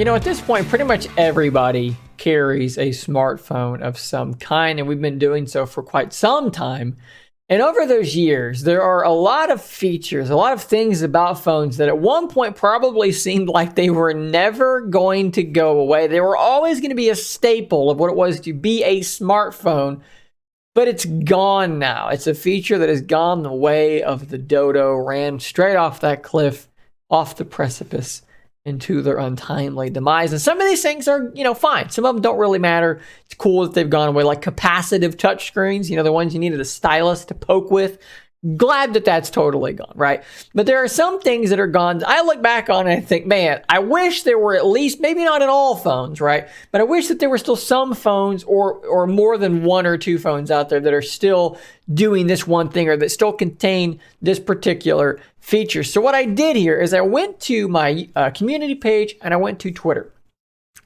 You know, at this point, pretty much everybody carries a smartphone of some kind, and we've been doing so for quite some time. And over those years, there are a lot of features, a lot of things about phones that at one point probably seemed like they were never going to go away. They were always going to be a staple of what it was to be a smartphone, but it's gone now. It's a feature that has gone the way of the dodo, ran straight off that cliff, off the precipice, into their untimely demise. And some of these things are, fine. Some of them don't really matter. It's cool that they've gone away, like capacitive touchscreens, the ones you needed a stylus to poke with. Glad that that's totally gone, right? But there are some things that are gone. I look back on it and think, man, I wish there were at least, maybe not in all phones, right? But I wish that there were still some phones or more than one or two phones out there that are still doing this one thing or that still contain this particular feature. So what I did here is I went to my community page and I went to Twitter.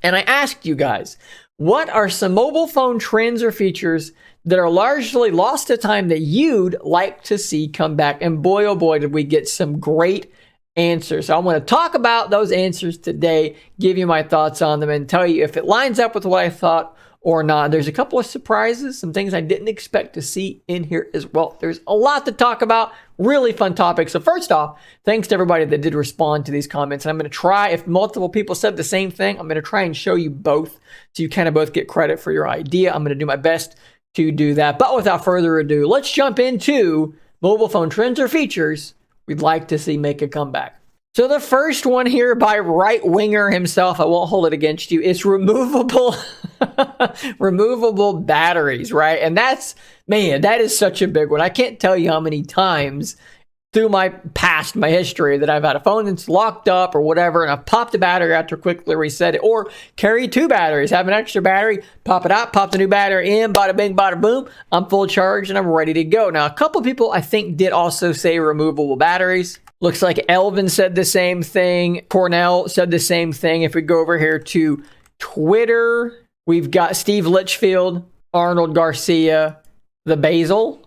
And I asked you guys, what are some mobile phone trends or features that are largely lost to time that you'd like to see come back? And boy, oh boy, did we get some great answers. So I'm going to talk about those answers today, give you my thoughts on them, and tell you if it lines up with what I thought or not. There's a couple of surprises, some things I didn't expect to see in here as well. There's a lot to talk about, really fun topic. So first off, thanks to everybody that did respond to these comments. And I'm going to try, if multiple people said the same thing, I'm going to try and show you both so you kind of both get credit for your idea. I'm going to do my best to do that. But without further ado, let's jump into mobile phone trends or features we'd like to see make a comeback. So the first one here by Right Winger himself, I won't hold it against you, is removable batteries, right? And that's, man, that is such a big one. I can't tell you how many times through my history that I've had a phone that's locked up or whatever, and I've popped the battery out to quickly reset it, or carry two batteries, have an extra battery, pop it out, pop the new battery in, bada bing, bada boom, I'm full charge and I'm ready to go. Now, a couple people I think did also say removable batteries. Looks like Elvin said the same thing. Cornell said the same thing. If we go over here to Twitter, we've got Steve Litchfield, Arnold Garcia, Basil,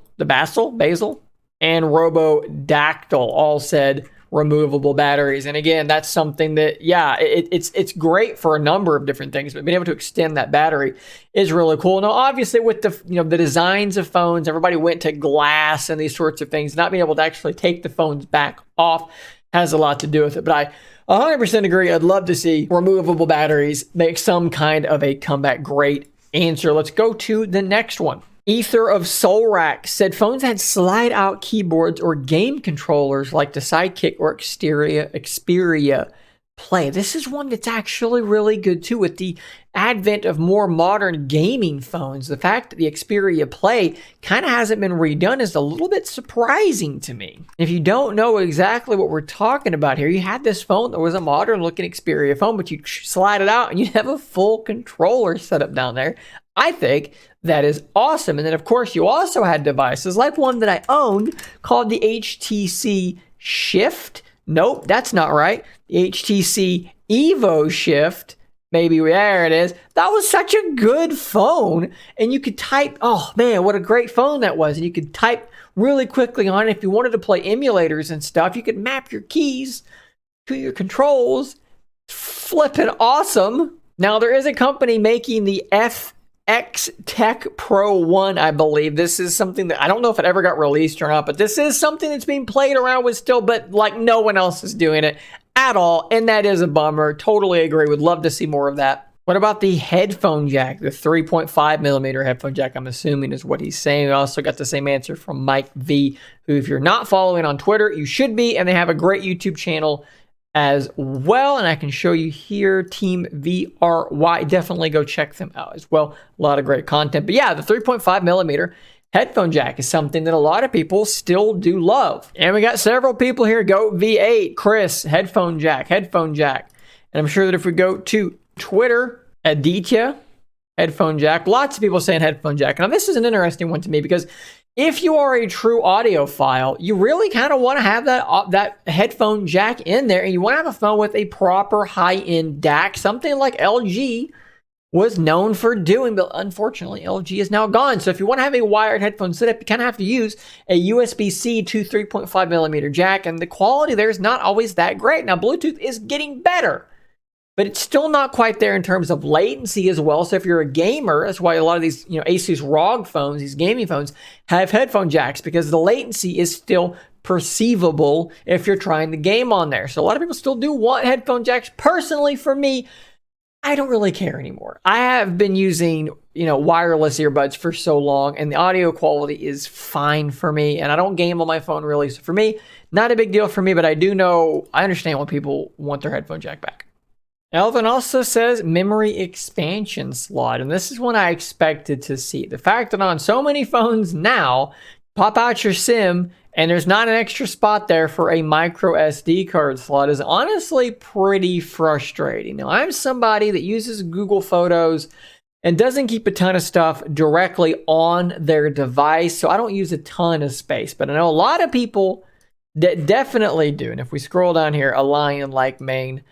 and Robodactyl all said removable batteries. And again, that's something that, yeah, it's great for a number of different things, but being able to extend that battery is really cool. Now, obviously, with the designs of phones, everybody went to glass and these sorts of things. Not being able to actually take the phones back off has a lot to do with it. But I 100% agree. I'd love to see removable batteries make some kind of a comeback. Great answer. Let's go to the next one. Ether of Solrak said phones had slide-out keyboards or game controllers like the Sidekick or Xperia Play. This is one that's actually really good too. With the advent of more modern gaming phones, the fact that the Xperia Play kind of hasn't been redone is a little bit surprising to me. If you don't know exactly what we're talking about here, you had this phone that was a modern-looking Xperia phone, but you slide it out and you have a full controller set up down there. I think that is awesome. And then, of course, you also had devices like one that I owned called the HTC Shift. Nope, that's not right. The HTC Evo Shift. Maybe there it is. That was such a good phone. And you could type, oh man, what a great phone that was. And you could type really quickly on it. If you wanted to play emulators and stuff, you could map your keys to your controls. Flippin' awesome. Now, there is a company making the FX Tech Pro 1, I believe. This is something that I don't know if it ever got released or not, but this is something that's being played around with still, but like no one else is doing it at all, and that is a bummer. Totally agree. Would love to see more of that. What about the headphone jack, the 3.5 millimeter headphone jack, I'm assuming is what he's saying. We also got the same answer from Mike V, who, if you're not following on Twitter, you should be, and they have a great YouTube channel as well, and I can show you here, Team VRY. Definitely go check them out as well. A lot of great content. But yeah, the 3.5 millimeter headphone jack is something that a lot of people still do love. And we got several people here. Go V8, Chris, headphone jack. And I'm sure that if we go to Twitter, Aditya, headphone jack. Lots of people saying headphone jack. Now, this is an interesting one to me because if you are a true audiophile, you really kind of want to have that headphone jack in there, and you want to have a phone with a proper high-end DAC, something like LG was known for doing, but unfortunately, LG is now gone. So if you want to have a wired headphone setup, you kind of have to use a USB-C to 3.5 millimeter jack, and the quality there is not always that great. Now, Bluetooth is getting better, but it's still not quite there in terms of latency as well. So if you're a gamer, that's why a lot of these, Asus ROG phones, these gaming phones, have headphone jacks, because the latency is still perceivable if you're trying to game on there. So a lot of people still do want headphone jacks. Personally, for me, I don't really care anymore. I have been using, wireless earbuds for so long, and the audio quality is fine for me, and I don't game on my phone really. So for me, not a big deal for me, but I understand when people want their headphone jack back. Elvin also says memory expansion slot, and this is one I expected to see. The fact that on so many phones now, pop out your SIM and there's not an extra spot there for a micro SD card slot is honestly pretty frustrating. Now, I'm somebody that uses Google Photos and doesn't keep a ton of stuff directly on their device, so I don't use a ton of space. But I know a lot of people that definitely do. And if we scroll down here, a lion like Maine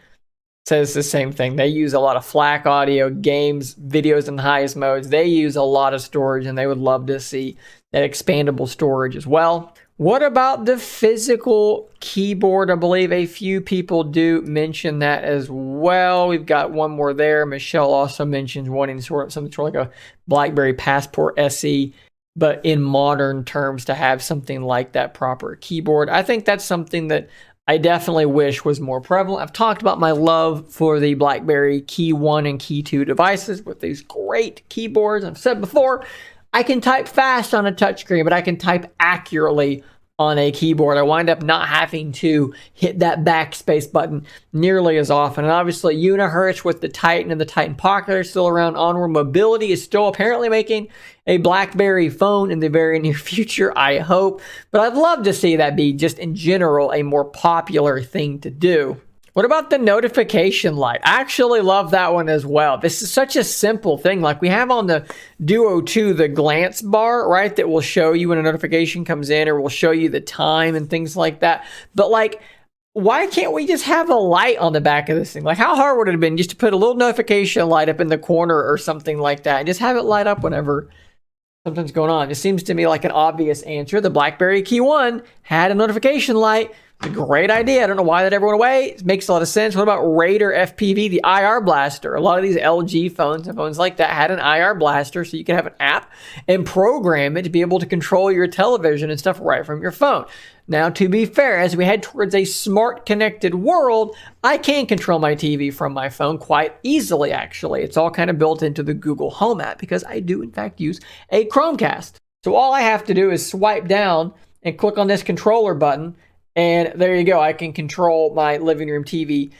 says the same thing. They use a lot of FLAC audio, games, videos in the highest modes. They use a lot of storage, and they would love to see that expandable storage as well. What about the physical keyboard? I believe a few people do mention that as well. We've got one more there. Michelle also mentions wanting something sort of like a BlackBerry Passport SE, but in modern terms, to have something like that proper keyboard. I think that's something that I definitely wish was more prevalent. I've talked about my love for the BlackBerry Key 1 and Key 2 devices with these great keyboards. I've said before, I can type fast on a touchscreen, but I can type accurately on a keyboard. I wind up not having to hit that backspace button nearly as often. And obviously, Unihertz with the Titan and the Titan Pocket are still around. Onward Mobility is still apparently making a BlackBerry phone in the very near future, I hope. But I'd love to see that be just in general a more popular thing to do. What about the notification light? I actually love that one as well. This is such a simple thing. Like we have on the Duo 2, the glance bar, right? That will show you when a notification comes in, or will show you the time and things like that. But like, why can't we just have a light on the back of this thing? Like, how hard would it have been just to put a little notification light up in the corner or something like that, and just have it light up whenever something's going on? It seems to me like an obvious answer. The BlackBerry Key 1 had a notification light. It's a great idea. I don't know why that ever went away. It makes a lot of sense. What about Raider FPV, the IR blaster? A lot of these LG phones and phones like that had an IR blaster, so you can have an app and program it to be able to control your television and stuff right from your phone. Now, to be fair, as we head towards a smart connected world, I can control my TV from my phone quite easily, actually. It's all kind of built into the Google Home app because I do, in fact, use a Chromecast. So all I have to do is swipe down and click on this controller button, and there you go. I can control my living room TV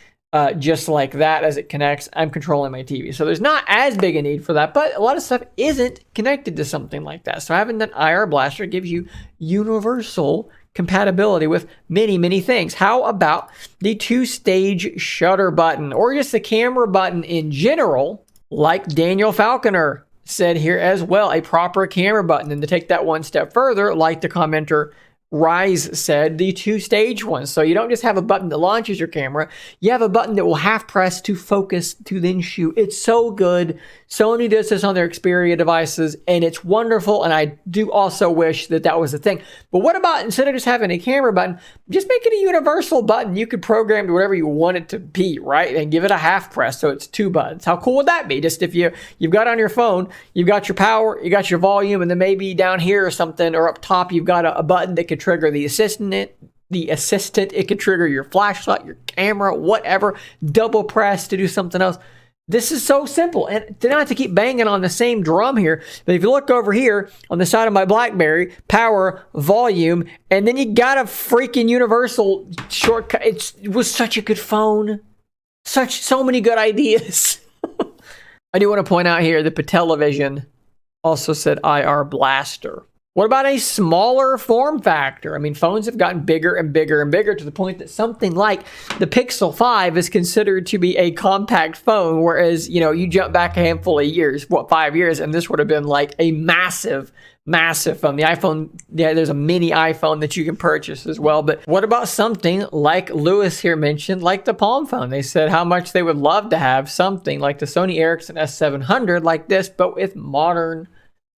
just like that. As it connects, I'm controlling my TV. So there's not as big a need for that, but a lot of stuff isn't connected to something like that. So having that IR blaster gives you universal compatibility with many, many things. How about the 2-stage shutter button, or just the camera button in general, like Daniel Falconer said here as well, a proper camera button. And to take that one step further, like the commenter Rise said, the 2-stage one. So you don't just have a button that launches your camera, you have a button that will half press to focus to then shoot. It's so good. Sony does this on their Xperia devices, and it's wonderful, and I do also wish that that was a thing. But what about, instead of just having a camera button, just make it a universal button? You could program to whatever you want it to be, right? And give it a half press, so it's 2 buttons. How cool would that be? Just if you've got on your phone, you've got your power, you got your volume, and then maybe down here or something, or up top, you've got a button that could trigger the assistant. It could trigger your flashlight, your camera, whatever. Double press to do something else. This is so simple, and to not have to keep banging on the same drum here. But if you look over here on the side of my BlackBerry, power, volume, and then you got a freaking universal shortcut. It was such a good phone. So many good ideas. I do want to point out here that Patelevision also said IR blaster. What about a smaller form factor? I mean, phones have gotten bigger and bigger and bigger to the point that something like the Pixel 5 is considered to be a compact phone, whereas, you jump back a handful of years, 5 years, and this would have been like a massive, massive phone. The iPhone, there's a mini iPhone that you can purchase as well. But what about something like Lewis here mentioned, like the Palm phone? They said how much they would love to have something like the Sony Ericsson S700 like this, but with modern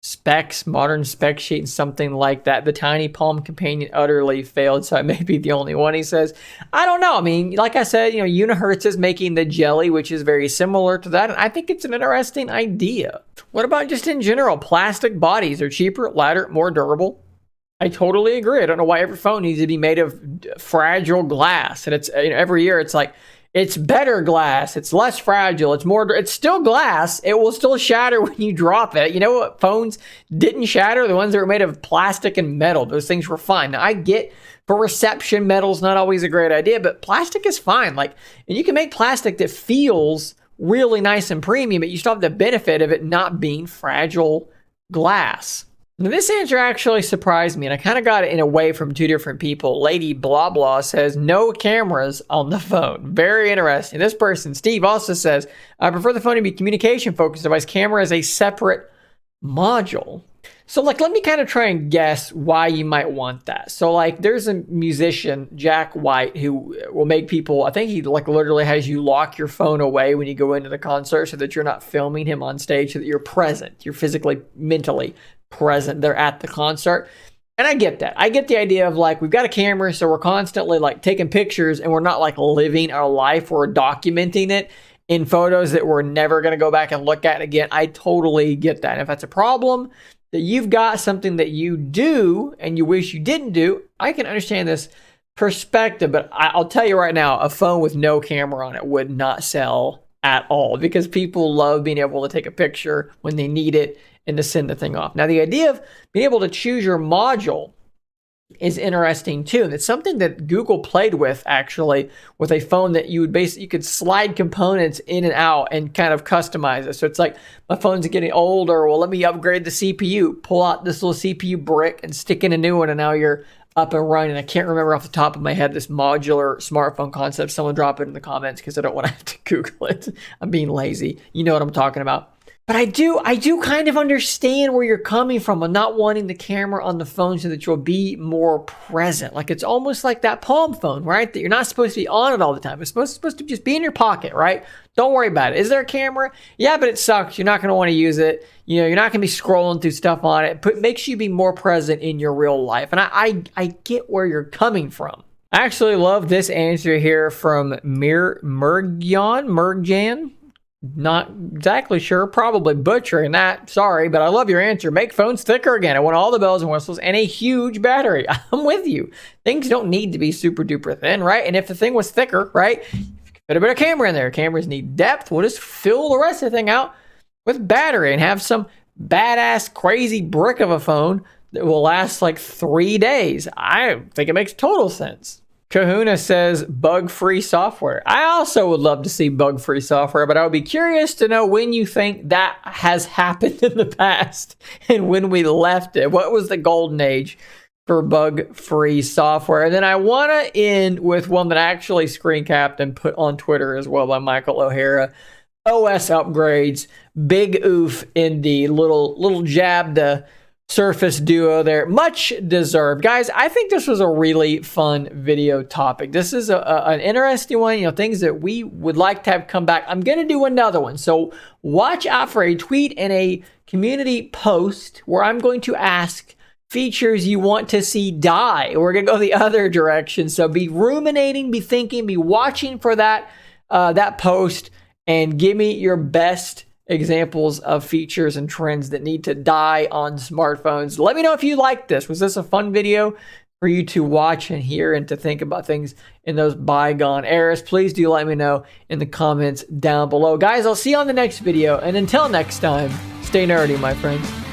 specs, modern spec sheet, and something like that. The Tiny Palm Companion utterly failed, so I may be the only one. He says, I don't know. I mean, like I said, Unihertz is making the jelly, which is very similar to that, and I think it's an interesting idea. What about just in general? Plastic bodies are cheaper, lighter, more durable. I totally agree. I don't know why every phone needs to be made of fragile glass, and it's every year it's like, it's better glass. It's less fragile. It's still glass. It will still shatter when you drop it. You know what phones didn't shatter? The ones that were made of plastic and metal. Those things were fine. Now, I get for reception, metal's not always a great idea, but plastic is fine. And you can make plastic that feels really nice and premium, but you still have the benefit of it not being fragile glass. Now, this answer actually surprised me, and I kind of got it in a way from two different people. Lady Blah Blah says, no cameras on the phone. Very interesting. This person, Steve, also says, I prefer the phone to be communication-focused device. Camera is a separate module. So, let me kind of try and guess why you might want that. So, there's a musician, Jack White, who will make people, I think he, literally has you lock your phone away when you go into the concert so that you're not filming him on stage, so that you're present. You're physically, mentally present there at the concert. And I get that. I get the idea of we've got a camera, so we're constantly taking pictures, and we're not living our life. We're documenting it in photos that we're never going to go back and look at again. I totally get that. And if that's a problem, that you've got something that you do and you wish you didn't do, I can understand this perspective. But I'll tell you right now, a phone with no camera on it would not sell at all, because people love being able to take a picture when they need it and to send the thing off. Now, the idea of being able to choose your module is interesting too. And it's something that Google played with, actually, with a phone that you could slide components in and out and kind of customize it. So it's like, my phone's getting older. Well, let me upgrade the CPU. Pull out this little CPU brick and stick in a new one, and now you're up and running. I can't remember off the top of my head this modular smartphone concept. Someone drop it in the comments, because I don't want to have to Google it. I'm being lazy. You know what I'm talking about. But I do kind of understand where you're coming from on not wanting the camera on the phone so that you'll be more present. It's almost like that Palm phone, right? That you're not supposed to be on it all the time. It's supposed to just be in your pocket, right? Don't worry about it. Is there a camera? Yeah, but it sucks. You're not going to want to use it. You're not going to be scrolling through stuff on it. But it makes you be more present in your real life. And I get where you're coming from. I actually love this answer here from Mergjan. Not exactly sure, probably butchering that. Sorry, but I love your answer. Make phones thicker again. I want all the bells and whistles and a huge battery. I'm with you. Things don't need to be super duper thin, right? And if the thing was thicker, right, put a better camera in there. Cameras need depth. We'll just fill the rest of the thing out with battery and have some badass crazy brick of a phone that will last 3 days. I think it makes total sense. Kahuna says bug-free software. I also would love to see bug-free software, but I would be curious to know when you think that has happened in the past and when we left it. What was the golden age for bug-free software? And then I want to end with one that I actually screen capped and put on Twitter as well by Michael O'Hara. OS upgrades, big oof in the little jab to Surface Duo there. Much deserved. Guys, I think this was a really fun video topic. This is an interesting one, things that we would like to have come back. I'm going to do another one. So watch out for a tweet and a community post where I'm going to ask features you want to see die. We're going to go the other direction. So be ruminating, be thinking, be watching for that post, and give me your best examples of features and trends that need to die on smartphones. Let me know if you liked this. Was this a fun video for you to watch and hear and to think about things in those bygone eras? Please do let me know in the comments down below. Guys, I'll see you on the next video. And until next time, stay nerdy, my friends.